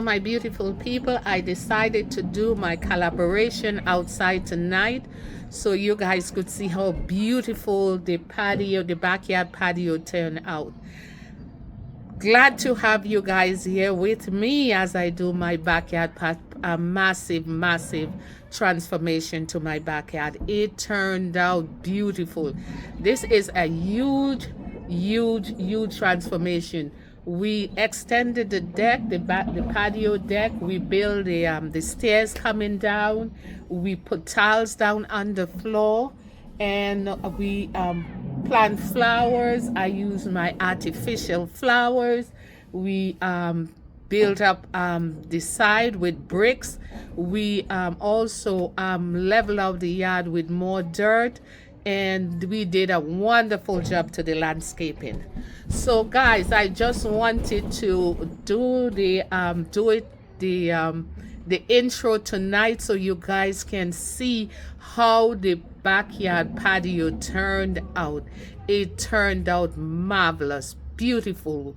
my beautiful people, I decided to do my collaboration outside tonight so you guys could see how beautiful the patio, the backyard patio turned out. Glad to have you guys here with me as I do my backyard a massive transformation to my backyard. It turned out beautiful. This is a huge transformation. We extended the deck, the patio deck. We built the stairs coming down. We put tiles down on the floor, and we plant flowers. I use my artificial flowers. We built up the side with bricks. We also level out the yard with more dirt, and we did a wonderful job to the landscaping. So guys, I just wanted to do the intro tonight so you guys can see how the backyard patio turned out. It turned out marvelous, beautiful,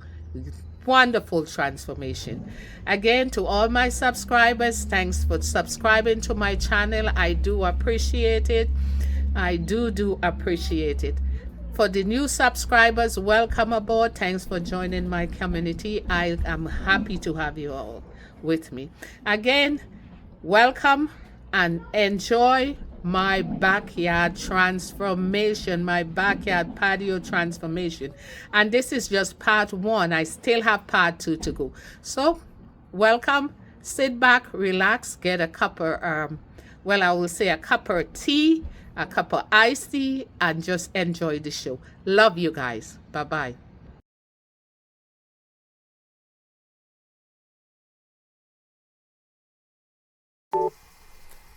wonderful transformation. Again, to all my subscribers, thanks for subscribing to my channel. I do appreciate it. I do appreciate it. For the new subscribers, welcome aboard. Thanks for joining my community. I am happy to have you all with me. Again, welcome and enjoy my backyard transformation, my backyard patio transformation. And this is just part one. I still have part two to go. So welcome, sit back, relax, get a cup of well, I will say a cup of tea, a cup of iced tea, and just enjoy the show. Love you guys. Bye-bye.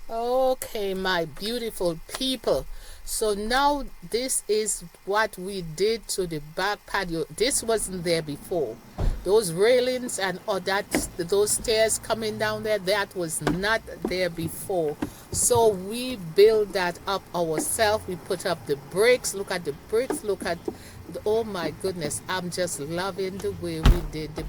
Okay, my beautiful people. So now this is what we did to the back patio. This wasn't there before. Those railings and all that, those stairs coming down there, that was not there before. So we built that up ourselves. We put up the bricks. Look at the bricks. Look at oh my goodness, I'm just loving the way we did the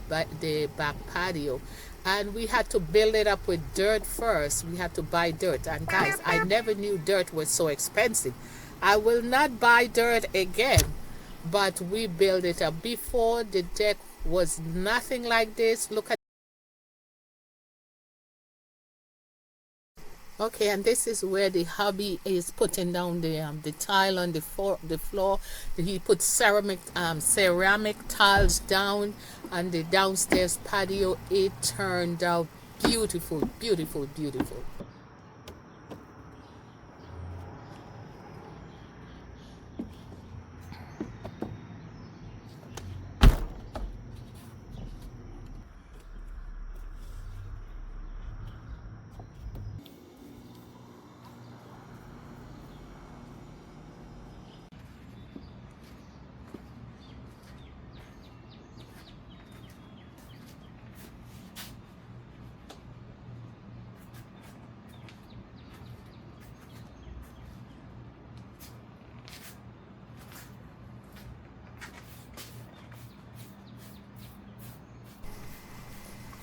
back patio. And we had to build it up with dirt first. We had to buy dirt. And guys, I never knew dirt was so expensive. I will not buy dirt again. But we built it up. Before, the deck was nothing like this. Look at. Okay, and this is where the hubby is putting down the tile on the floor. He put ceramic tiles down on the downstairs patio. It turned out beautiful.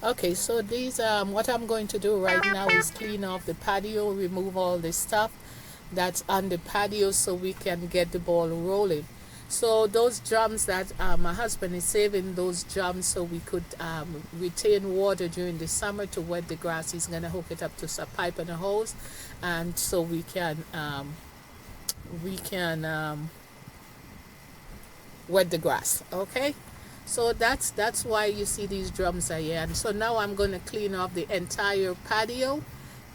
Okay, so these what I'm going to do right now is clean off the patio, remove all the stuff that's on the patio so we can get the ball rolling. So those drums that my husband is saving those drums so we could retain water during the summer to wet the grass. He's gonna hook it up to a pipe and a hose, and so we can wet the grass. Okay. So that's why you see these drums are here. And so now I'm going to clean off the entire patio,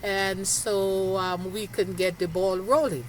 and so we can get the ball rolling.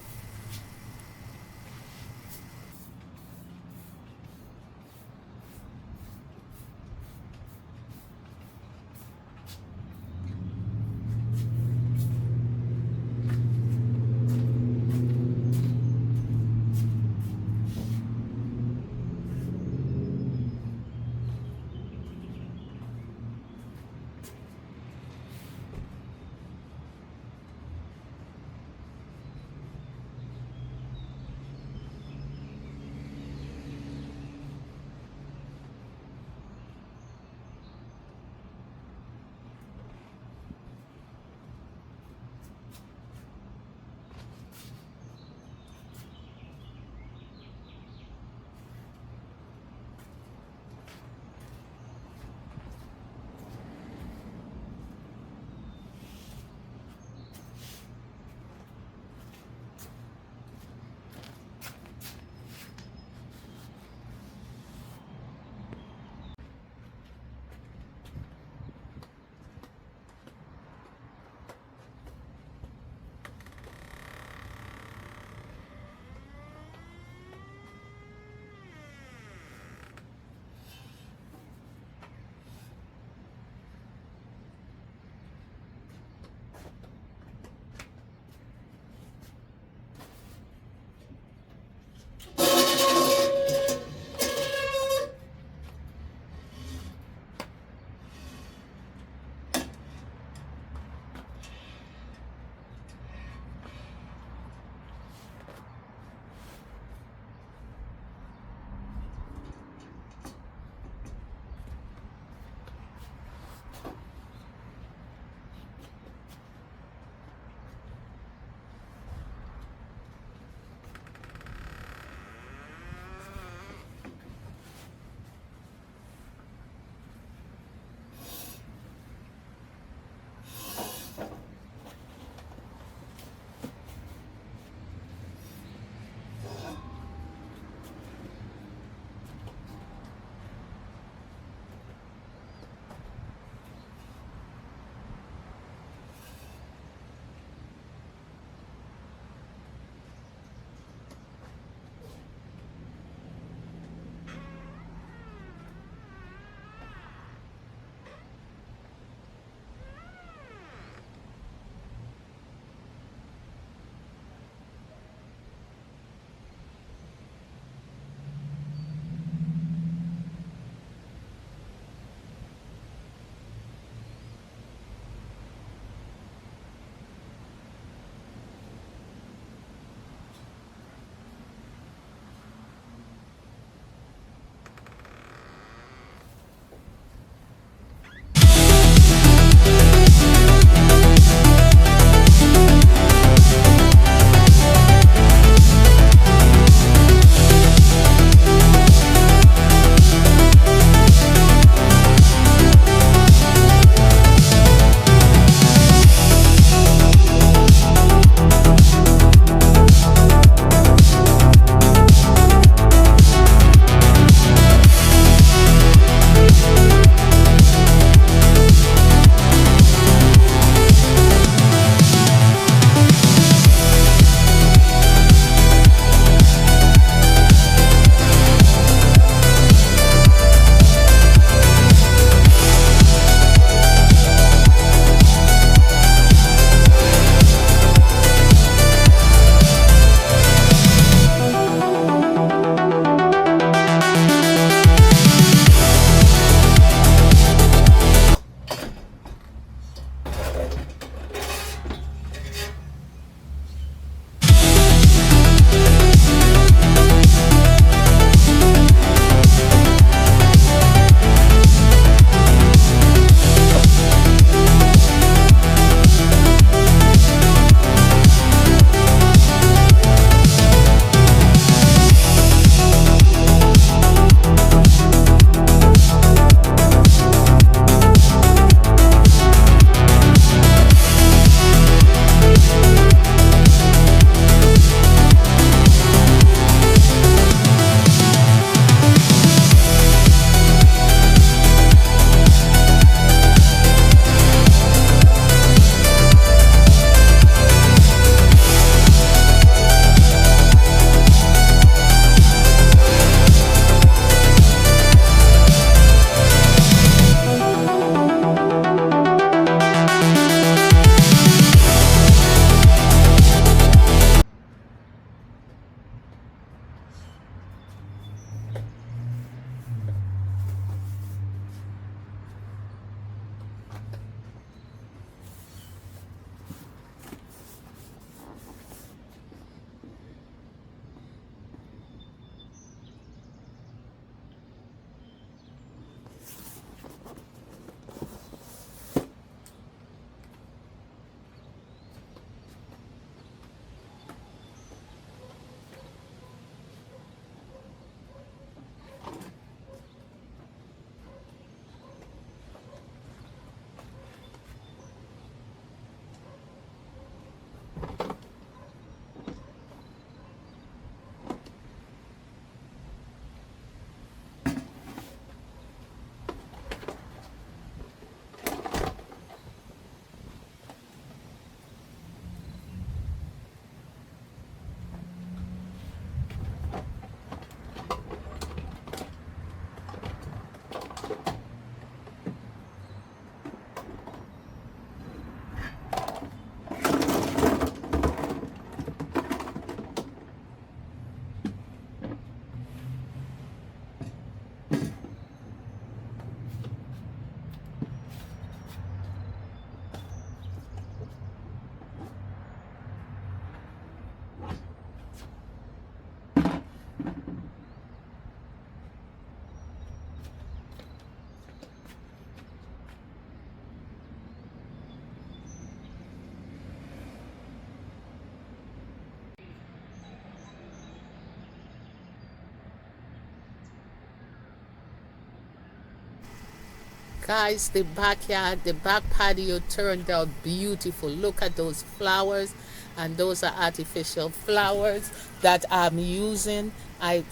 Guys, the backyard, the back patio turned out beautiful. Look at those flowers, and those are artificial flowers that I'm using. I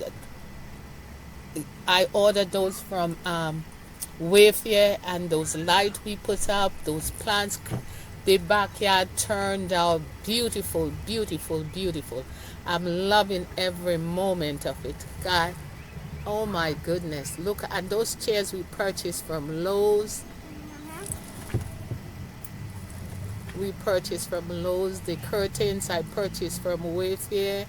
ordered those from Wayfair, and those lights we put up, those plants, the backyard turned out beautiful, beautiful, beautiful. I'm loving every moment of it. God, oh my goodness. Look at those chairs we purchased from Lowe's. We purchased from Lowe's. The curtains I purchased from Wayfair,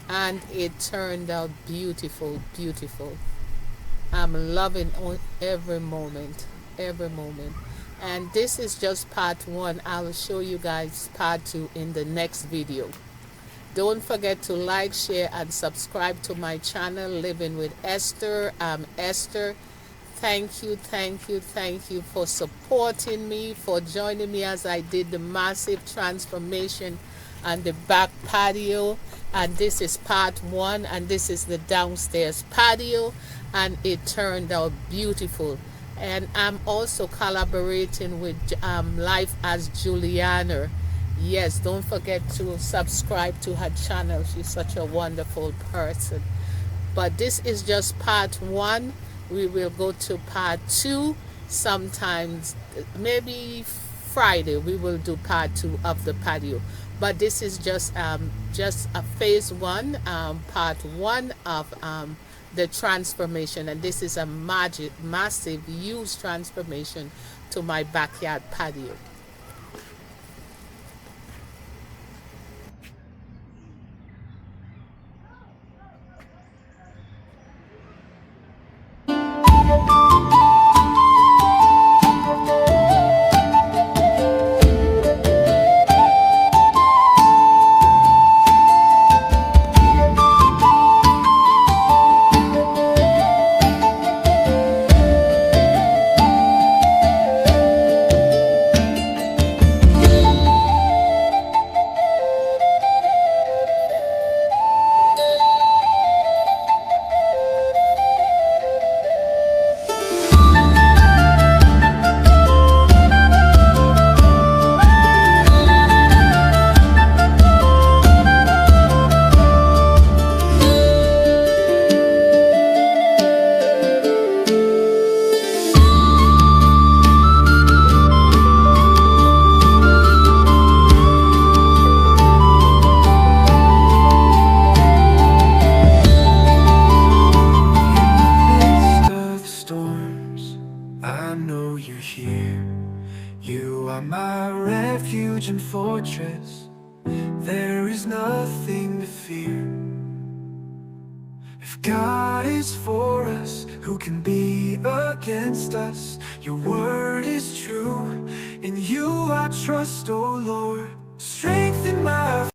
and it turned out beautiful, beautiful. I'm loving every moment, every moment. And this is just part one. I will show you guys part two in the next video. Don't forget to like, share, and subscribe to my channel, Living with Esther. I'm Esther. Thank you, thank you, thank you for supporting me, for joining me as I did the massive transformation on the back patio. And this is part one, and this is the downstairs patio, and it turned out beautiful. And I'm also collaborating with Life as Juliana. Yes, don't forget to subscribe to her channel. She's such a wonderful person. But this is just part one. We will go to part two sometimes, maybe Friday we will do part two of the patio. But this is just a phase one, part one of the transformation, and this is a massive, huge transformation to my backyard patio. I know you're here. You are my refuge and fortress. There is nothing to fear. If God is for us, who can be against us? Your word is true. In you I trust, O Lord. Strengthen my